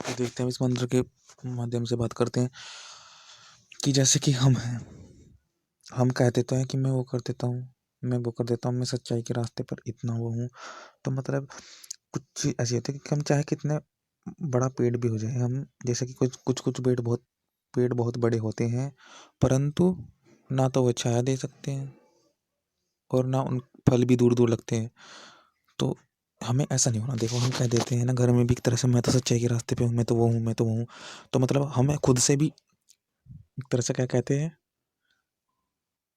तो देखते हैं इस मंत्र के माध्यम से बात करते हैं कि जैसे कि हम हैं, हम कह देते हैं कि मैं वो कर देता हूँ, मैं वो कर देता हूँ, मैं सच्चाई के रास्ते पर इतना वो हूँ। तो मतलब कुछ चीज़ ऐसी होती है कि हम चाहे कितने बड़ा पेड़ भी हो जाए, हम जैसे कि कुछ पेड़ बहुत बड़े होते हैं, परंतु ना तो वो छाया दे सकते हैं और ना उन फल भी दूर दूर लगते हैं। तो हमें ऐसा नहीं होना। देखो, हम कह देते हैं ना घर में भी एक तरह से, मैं तो सच्चाई के रास्ते पे हूँ, मैं तो वो हूँ, मैं तो वो हूँ। तो मतलब हमें खुद से भी एक तरह से क्या कहते हैं,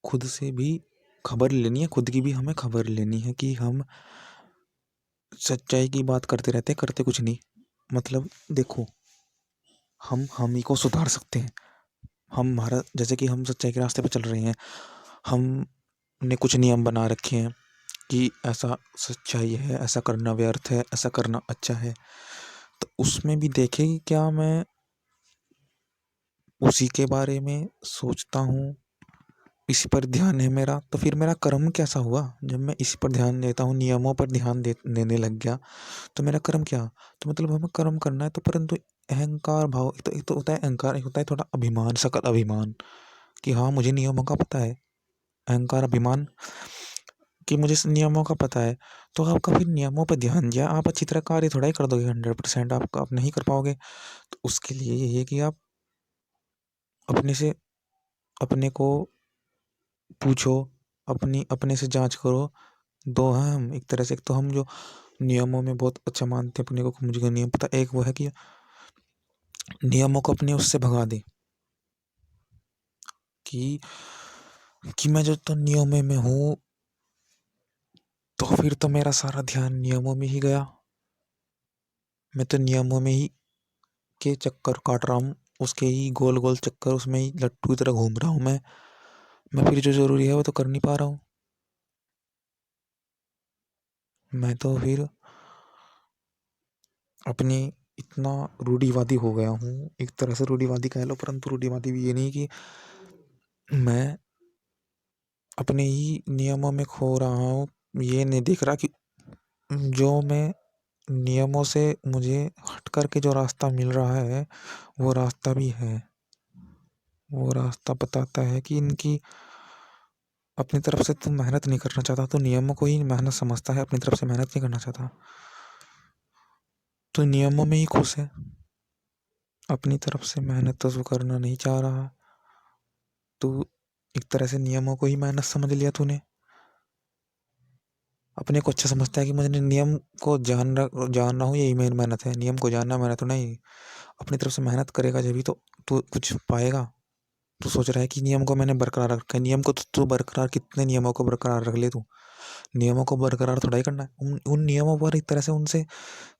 खुद से भी खबर लेनी है, खुद की भी हमें खबर लेनी है कि हम सच्चाई की बात करते रहते हैं, करते कुछ नहीं। मतलब देखो, हम ही को सुधार सकते हैं। हमारा जैसे कि हम सच्चाई के रास्ते पे चल रहे हैं, हमने कुछ नियम बना रखे हैं कि ऐसा सच्चाई है, ऐसा करना व्यर्थ है, ऐसा करना अच्छा है। तो उसमें भी देखें कि क्या मैं उसी के बारे में सोचता हूँ, इसी पर ध्यान है मेरा, तो फिर मेरा कर्म कैसा हुआ? जब मैं इसी पर ध्यान देता हूँ, नियमों पर ध्यान देने लग गया, तो मेरा कर्म क्या? तो मतलब हमें कर्म करना है, तो परंतु अहंकार भाव, एक तो होता है अहंकार, एक होता है थोड़ा अभिमान, सकल अभिमान कि हाँ मुझे नियमों का पता है। अहंकार अभिमान कि मुझे नियमों का पता है। तो आपका फिर नियमों पर ध्यान दिया, आप अच्छी तरह कार्य थोड़ा ही कर दोगे, 100% आप नहीं कर पाओगे। तो उसके लिए यही है कि आप अपने से अपने को पूछो, अपने से जांच करो। दो हैं हम एक तरह से, एक तो हम जो नियमों में बहुत अच्छा मानते हैं अपने को, मुझे नियम पता, एक वो है कि नियमों को अपने उससे भगा दे कि मैं जो तो नियमों में हूँ, तो फिर तो मेरा सारा ध्यान नियमों में ही गया, मैं तो नियमों में ही के चक्कर काट रहा हूँ, उसके ही गोल गोल चक्कर, उसमें ही लट्टू की तरह घूम रहा हूँ मैं फिर जो जरूरी है वो तो कर नहीं पा रहा हूँ। मैं तो फिर अपनी इतना रूढ़िवादी हो गया हूँ, एक तरह से रूढ़िवादी कह लो, परंतु रूढ़िवादी भी ये नहीं कि मैं अपने ही नियमों में खो रहा हूँ, ये नहीं देख रहा कि जो मैं नियमों से मुझे हट कर के जो रास्ता मिल रहा है, वो रास्ता भी है। वो रास्ता बताता है कि इनकी अपनी तरफ से तुम मेहनत नहीं करना चाहता, तो नियमों को ही मेहनत समझता है, अपनी तरफ से मेहनत नहीं करना चाहता, तो नियमों में ही खुश है, अपनी तरफ से मेहनत तो वो करना नहीं चाह रहा। तो एक तरह से नियमों को ही मेहनत समझ लिया तूने, अपने को अच्छा समझता है कि मुझे नियम को जान रहा हूँ, यही मेरी मेहनत है, नियम को जानना मेहनत तो नहीं। अपनी तरफ से मेहनत करेगा जब भी तो तू कुछ पाएगा। तू सोच रहा है कि नियम को मैंने बरकरार रखा है, नियम को तो तू बरकरार, कितने नियमों को बरकरार रख ले तू, नियमों को बरकरार थोड़ा ही करना है। उन नियमों पर एक तरह से उनसे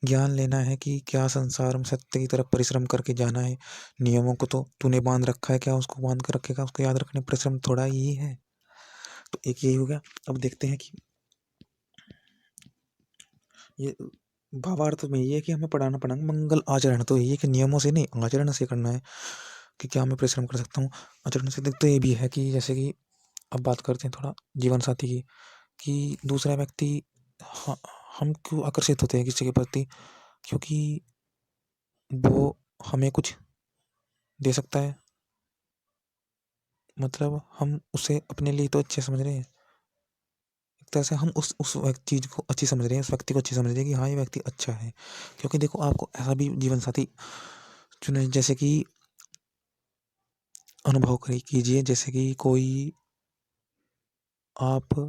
ज्ञान लेना है कि क्या संसार में सत्य की तरफ परिश्रम करके जाना है। नियमों को तो तूने बांध रखा है, क्या उसको बांध कर रखेगा? उसको याद रखने परिश्रम थोड़ा ही है। तो एक यही हो गया। अब देखते हैं कि ये भावार्थ में ये है कि हमें पढ़ाना पड़ेगा मंगल आचरण, तो ये है कि नियमों से नहीं, आचरण से करना है कि क्या मैं परिश्रम कर सकता हूँ आचरण से। देखते ये भी है कि जैसे कि अब बात करते हैं थोड़ा जीवन साथी की, कि दूसरा व्यक्ति, हाँ, हम क्यों आकर्षित होते हैं किसी के प्रति? क्योंकि वो हमें कुछ दे सकता है, मतलब हम उसे अपने लिए तो अच्छे समझ रहे हैं, एक तरह से हम उस चीज को अच्छी समझ रहे हैं, उस व्यक्ति को अच्छी समझ रहे हैं कि हाँ ये व्यक्ति अच्छा है। क्योंकि देखो, आपको ऐसा भी जीवन साथी चुने, जैसे कि अनुभव करिए, कीजिए, जैसे कि कोई आपको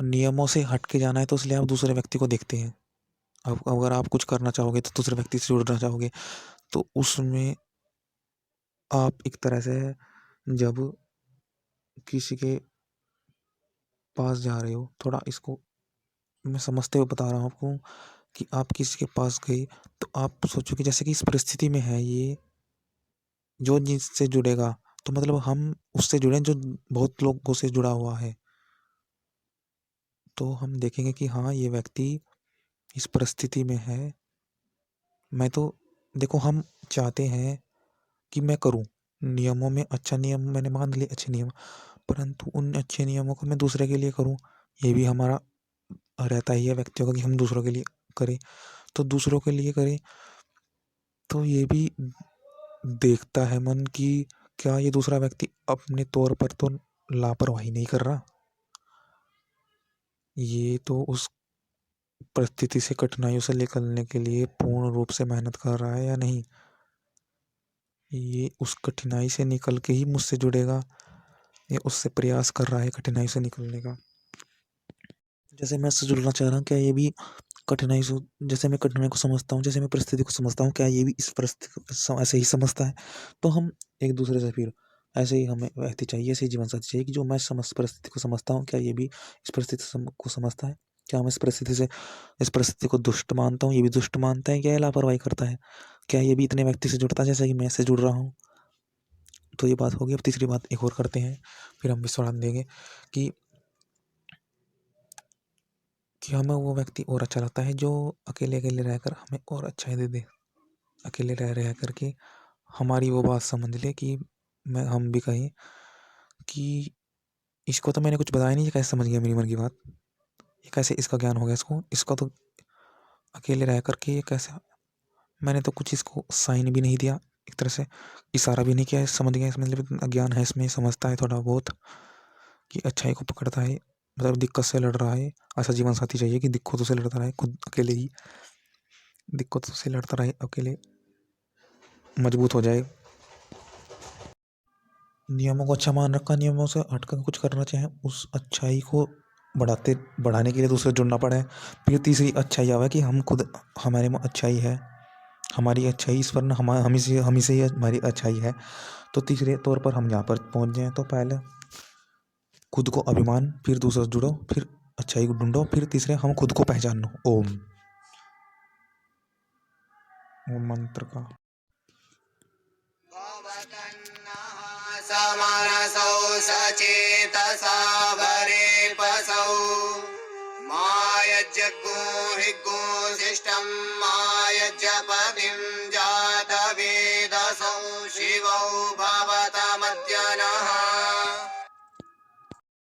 नियमों से हट के जाना है, तो इसलिए आप दूसरे व्यक्ति को देखते हैं। अब अगर आप कुछ करना चाहोगे तो दूसरे व्यक्ति से जुड़ना चाहोगे, तो उसमें आप एक तरह से जब किसी के पास जा रहे हो, थोड़ा इसको मैं समझते हुए बता रहा हूँ आपको, कि आप किसी के पास गए तो आप सोचो कि जैसे कि इस परिस्थिति में है ये, जो जिससे जुड़ेगा, तो मतलब हम उससे जुड़े जो बहुत लोगों से जुड़ा हुआ है, तो हम देखेंगे कि हाँ ये व्यक्ति इस परिस्थिति में है। मैं तो देखो, हम चाहते हैं कि मैं करूं नियमों में, अच्छा नियम मैंने मान लिए, अच्छे नियम, परंतु उन अच्छे नियमों को मैं दूसरे के लिए करूं, ये भी हमारा रहता ही है व्यक्तियों का कि हम दूसरों के लिए करें। तो दूसरों के लिए करे, तो ये भी देखता है मन कि क्या ये दूसरा व्यक्ति अपने तौर पर तो लापरवाही नहीं कर रहा, ये तो उस परिस्थिति से, कठिनाइयों से निकलने के लिए पूर्ण रूप से मेहनत कर रहा है या नहीं, ये उस कठिनाई से निकल के ही मुझसे जुड़ेगा, ये उससे प्रयास कर रहा है कठिनाई से निकलने का। जैसे मैं इससे जुड़ना चाह रहा हूँ, क्या ये भी कठिनाई से, जैसे मैं कठिनाई को समझता हूँ, जैसे मैं परिस्थिति को समझता हूँ, क्या ये भी इस परिस्थिति को ऐसे ही समझता है? तो हम एक दूसरे से फिर ऐसे ही हमें व्यक्ति चाहिए, ऐसे ही जीवन साथी चाहिए कि जो मैं परिस्थिति को समझता हूँ, क्या ये भी इस परिस्थिति को समझता है? क्या मैं इस परिस्थिति को दुष्ट मानता हूँ, ये भी दुष्ट मानता है, क्या ये लापरवाही करता है? क्या ये भी इतने व्यक्ति से जुड़ता है जैसे कि मैं इससे जुड़ रहा हूँ? तो ये बात होगी। अब तीसरी बात एक और करते हैं, फिर हम विश्राम देंगे कि हमें वो व्यक्ति और अच्छा लगता है जो अकेले अकेले रहकर हमें और अच्छाई दे दे, अकेले रह करके हमारी वो बात समझ ले कि हम भी कहें कि इसको तो मैंने कुछ बताया नहीं, ये कैसे समझ गया मेरी मन की बात, ये कैसे इसका ज्ञान हो गया इसको तो अकेले रह करके ये कैसे, मैंने तो कुछ इसको साइन भी नहीं दिया, एक तरह से इशारा भी नहीं किया, समझ गया, इसमें मतलब इतना ज्ञान है इसमें, समझता है थोड़ा बहुत कि अच्छाई को पकड़ता है, मतलब दिक्कत से लड़ रहा है। ऐसा जीवन साथी चाहिए कि दिक्कतों से लड़ता रहे, खुद अकेले ही दिक्कतों से लड़ता रहे, अकेले मजबूत हो जाए, नियमों को अच्छा मान रखा, नियमों से हटकर कुछ करना चाहे, उस अच्छाई को बढ़ाने के लिए दूसरे जुड़ना पड़े। फिर तीसरी अच्छाई आवा कि हम खुद, हमारे में अच्छाई है, हमारी अच्छाई ईश्वर ने हम ही से ही हमारी अच्छाई है। तो तीसरे तौर पर हम यहाँ पर पहुँच जाएँ, तो पहले खुद को अभिमान, फिर दूसरे से जुड़ो, फिर अच्छाई को ढूंढो, फिर तीसरे हम खुद को पहचानो। ओम ओम मंत्र का समरसौ सचेतसा वरेपसौ मायज्जगो शिष्टं मायज्जपतिं जातवेदसौ शिवौ भवत